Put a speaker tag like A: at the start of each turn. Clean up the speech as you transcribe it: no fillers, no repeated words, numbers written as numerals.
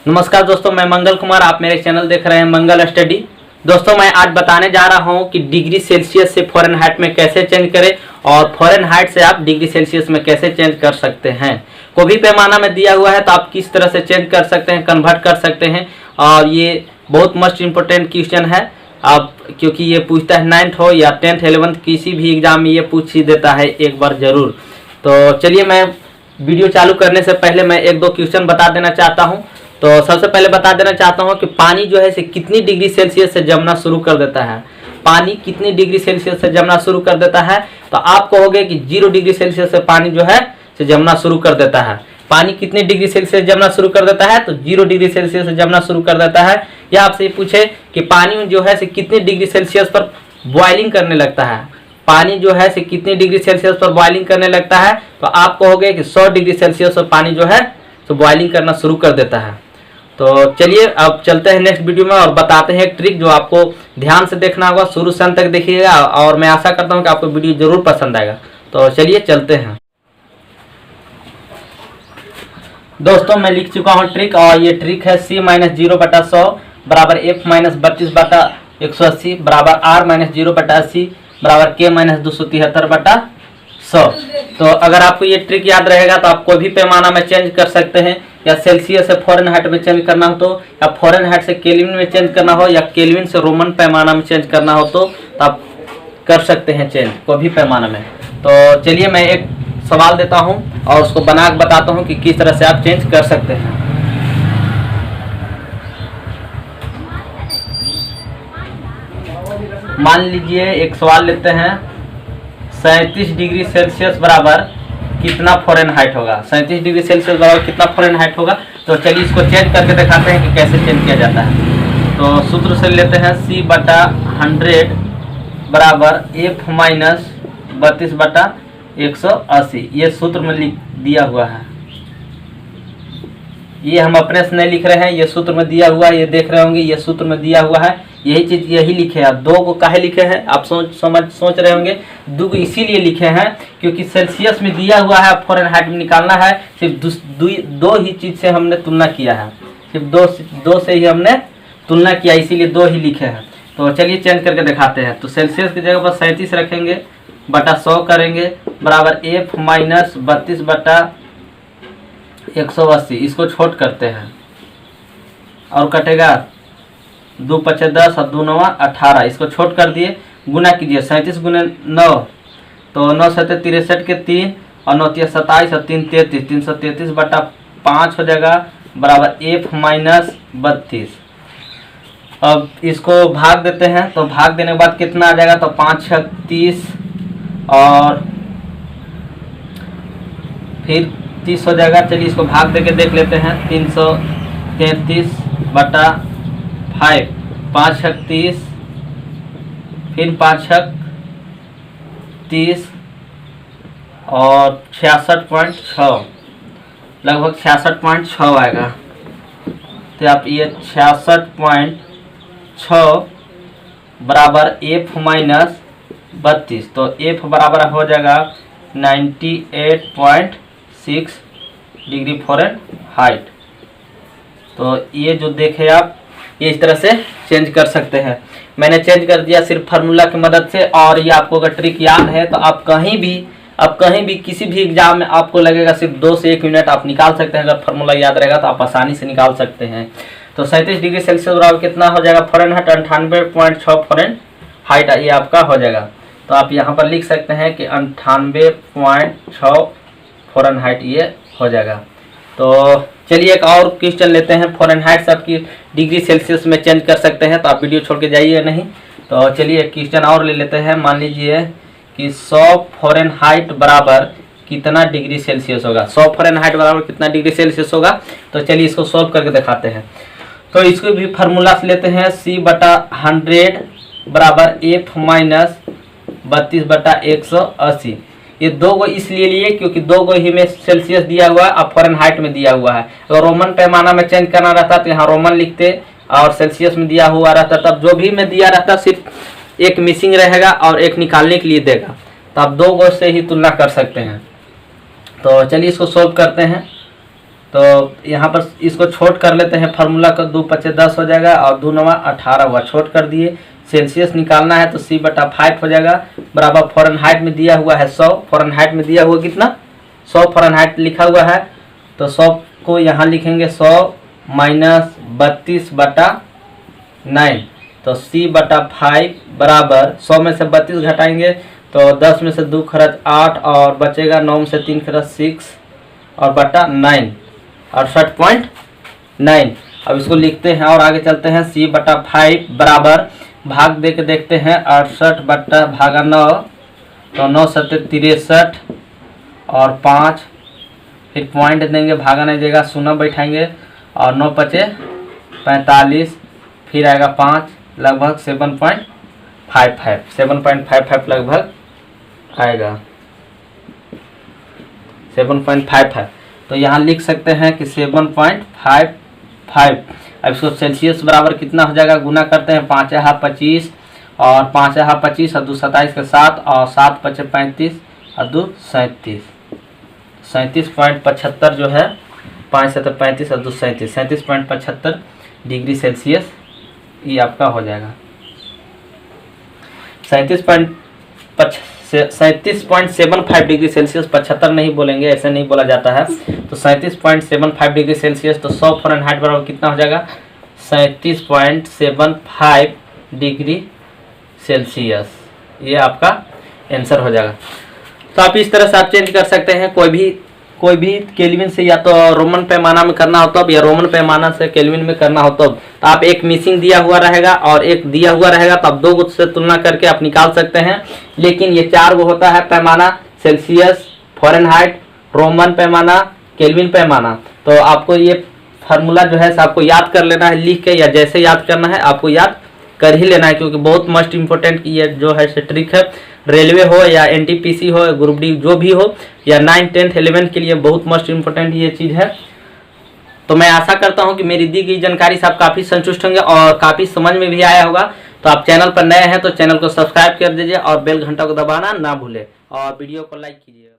A: नमस्कार दोस्तों, मैं मंगल कुमार। आप मेरे चैनल देख रहे हैं मंगल स्टडी। दोस्तों, मैं आज बताने जा रहा हूं कि डिग्री सेल्सियस से फ़ारेनहाइट में कैसे चेंज करें और फ़ारेनहाइट से आप डिग्री सेल्सियस में कैसे चेंज कर सकते हैं। कोई भी पैमाना में दिया हुआ है तो आप किस तरह से चेंज कर सकते हैं, कन्वर्ट कर सकते हैं। और ये बहुत मस्ट इम्पोर्टेंट क्वेश्चन है आप, क्योंकि ये पूछता है 9th हो या 10th 11th किसी भी एग्जाम में ये पूछ ही देता है एक बार जरूर। तो चलिए, मैं वीडियो चालू करने से पहले मैं एक दो क्वेश्चन बता देना चाहता हूँ। तो सबसे पहले बता देना चाहता हूँ कि पानी जो है इसे कितनी डिग्री सेल्सियस से जमना शुरू कर देता है। पानी कितनी डिग्री सेल्सियस से जमना शुरू कर देता है, तो आप कहोगे कि 0 डिग्री सेल्सियस से पानी जो है से जमना शुरू कर देता है। पानी कितनी डिग्री सेल्सियस जमना शुरू कर देता है, तो 0 डिग्री सेल्सियस से जमना शुरू कर देता है। या आपसे पूछे कि पानी जो है से कितनी डिग्री सेल्सियस पर बॉइलिंग करने लगता है, पानी जो है से कितनी डिग्री सेल्सियस पर बॉइलिंग करने लगता है, तो आप कहोगे कि 100 डिग्री सेल्सियस पर पानी जो है तो बॉइलिंग करना शुरू कर देता है। तो चलिए अब चलते हैं नेक्स्ट वीडियो में और बताते हैं एक ट्रिक जो आपको ध्यान से देखना होगा, शुरू से अंत तक देखिएगा और मैं आशा करता हूं कि आपको वीडियो जरूर पसंद आएगा। तो चलिए चलते हैं। दोस्तों, मैं लिख चुका हूं ट्रिक और ये ट्रिक है C-0/100 बराबर F-32/180 बराबर R-0/80 बराबर K-273/100। तो अगर आपको ये ट्रिक याद रहेगा तो आप कोई भी पैमाना में चेंज कर सकते हैं, या सेल्सियस से फ़ारेनहाइट में चेंज करना हो तो, या फ़ारेनहाइट से केल्विन में चेंज करना हो, या केल्विन से रोमन पैमाना में चेंज करना हो तो आप कर सकते हैं चेंज कोई भी पैमाना में। तो चलिए मैं एक सवाल देता हूं और उसको बना के बताता हूं कि किस तरह से आप चेंज कर सकते हैं। मान लीजिए एक सवाल लेते हैं, 37 डिग्री सेल्सियस बराबर कितना फ़ारेनहाइट होगा। 37 डिग्री सेल्सियस बराबर कितना फ़ारेनहाइट होगा। तो चलिए इसको चेंज करके दिखाते हैं कि कैसे चेंज किया जाता है। तो सूत्र से लेते हैं C/100 बराबर F-32/180। ये सूत्र में दिया हुआ है, ये हम अपने से नहीं लिख रहे हैं, ये सूत्र में दिया हुआ है, ये देख रहे होंगे ये सूत्र में दिया हुआ है। यही चीज यही लिखे हैं। आप 2 को काहे लिखे हैं आप सोच रहे होंगे। 2 को इसीलिए लिखे हैं क्योंकि सेल्सियस में दिया हुआ है, फ़ारेनहाइट में निकालना है। सिर्फ दो ही चीज से हमने तुलना किया है, सिर्फ दो से ही हमने तुलना किया, इसीलिए 2 ही लिखे हैं। तो चलिए चेंज करके दिखाते हैं। तो सेल्सियस की जगह पर 37 रखेंगे बटा 100 करेंगे बराबर F-32/180। इसको छोट करते हैं और कटेगा 2 × 5 = 10 और 2 × 9 = 18। इसको छोट कर दिए, गुना कीजिए 37 × 9 तो 9 × 7 = 63 के 3 और 9 × 3 = 27 और 3 × 33 333/5 हो जाएगा बराबर F-32। अब इसको भाग देते हैं, तो भाग देने के बाद कितना आ जाएगा, तो 5 × 6 = 30 और फिर 30 हो जाएगा। चलिए इसको भाग देके देख लेते हैं। 333/5 5 × 30 फिर 5 × 30 और 66.6 लगभग 66.6 आएगा। तो आप ये 66.6 बराबर F-32, तो F बराबर हो जाएगा 98.6 डिग्री फ़ारेनहाइट। तो ये जो देखे आप, ये इस तरह से चेंज कर सकते हैं। मैंने चेंज कर दिया सिर्फ फार्मूला की मदद से। और ये आपको अगर ट्रिक याद है तो आप कहीं भी किसी भी एग्जाम में आपको लगेगा सिर्फ 2 से 1 मिनट आप निकाल सकते हैं। अगर फार्मूला याद रहेगा तो आप आसानी से निकाल सकते हैं। तो 37 डिग्री सेल्सियस बराबर कितना हो जाएगा फ़ारेनहाइट, 98.6 फ़ारेनहाइट ये आपका हो जाएगा। तो आप यहाँ पर लिख सकते हैं कि 98.6 फ़ारेनहाइट ये हो जाएगा। तो चलिए एक और क्वेश्चन लेते हैं। फ़ारेनहाइट से आपकी डिग्री सेल्सियस में चेंज कर सकते हैं, तो आप वीडियो छोड़ के जाइए नहीं। तो चलिए एक क्वेश्चन और ले लेते हैं। मान लीजिए कि 100 फ़ारेनहाइट बराबर कितना डिग्री सेल्सियस होगा। 100 फ़ारेनहाइट बराबर कितना डिग्री सेल्सियस होगा। तो चलिए इसको सॉल्व करके दिखाते हैं। तो इसको भी फार्मूला से लेते हैं। C/100 बराबर F-32/180। ये 2 को इसलिए लिए क्योंकि 2 को ही में सेल्सियस दिया हुआ है और फ़ारेनहाइट में दिया हुआ है। अगर रोमन पैमाना में चेंज करना रहता तो यहाँ रोमन लिखते और सेल्सियस में दिया हुआ रहता, तब जो भी में दिया रहता सिर्फ एक मिसिंग रहेगा और एक निकालने के लिए देगा। तो आप 2 को से ही तुलना कर सकते हैं। तो चलिए इसको सॉल्व करते हैं। तो यहाँ पर इसको छोट कर लेते हैं, फार्मूला को 2 × 5 = 10 हो जाएगा और 2 × 9 = 18 हुआ, छोट कर दिए। सेल्सियस निकालना है तो C/5 हो जाएगा, बराबर फ़ारेनहाइट में दिया हुआ है 100, फ़ारेनहाइट में दिया हुआ कितना 100 फ़ारेनहाइट लिखा हुआ है, तो 100 को यहाँ लिखेंगे 100 - 32/9, तो C/5 बराबर 100 में से 32 घटाएंगे तो 10 में से 2 खरच 8 और बचेगा 9 में से 3 खरच 6 और बटा 9, 68.9। अब इसको लिखते हैं और आगे चलते हैं। C/5 बराबर भाग दे के देखते हैं, 68/9, तो 9 × 7 = 63 और 5, फिर पॉइंट देंगे, भागा नहीं देगा, 0 बैठाएंगे और 9 × 5 = 45, फिर आएगा 5, लगभग 7.55 लगभग आएगा 7.55। तो यहाँ लिख सकते हैं कि 7.55। अब इसको सेल्सियस बराबर कितना हो जाएगा, गुना करते हैं, 5 × 25 और 5 × 25 और 2 × 27 के 7 और 7 × 5 = 35 और 2 = 37, 37.75 जो है, 5 × 7 = 35 और 2 = 37, 37.75 डिग्री सेल्सियस ये आपका हो जाएगा। 37.75 डिग्री सेल्सियस, 75 नहीं बोलेंगे, ऐसे नहीं बोला जाता है। तो 37.75 डिग्री सेल्सियस, तो 100 फ़ारेनहाइट बराबर कितना हो जाएगा, 37.75 डिग्री सेल्सियस, ये आपका आंसर हो जाएगा। तो आप इस तरह से आप चेंज कर सकते हैं, कोई भी केल्विन से या तो रोमन पैमाना में करना हो तब, या रोमन पैमाना से केल्विन में करना हो तब, तो आप एक मिसिंग दिया हुआ रहेगा और एक दिया हुआ रहेगा, तो आप 2 गुट से तुलना करके आप निकाल सकते हैं। लेकिन ये 4 गो होता है पैमाना, सेल्सियस, फ़ारेनहाइट, रोमन पैमाना, केल्विन पैमाना। तो आपको ये फार्मूला जो है आपको याद कर लेना है लिख के, या जैसे याद करना है आपको याद कर ही लेना है, क्योंकि बहुत मस्ट इम्पोर्टेंट ये जो है ट्रिक है, रेलवे हो या NTPC हो, ग्रुप डी जो भी हो, या 9th 10th 11th के लिए बहुत मस्ट इम्पोर्टेंट ये चीज़ है। तो मैं आशा करता हूं कि मेरी दी गई जानकारी से आप काफ़ी संतुष्ट होंगे और काफ़ी समझ में भी आया होगा। तो आप चैनल पर नए हैं तो चैनल को सब्सक्राइब कर दीजिए और बेल घंटा को दबाना ना भूलें और वीडियो को लाइक कीजिए।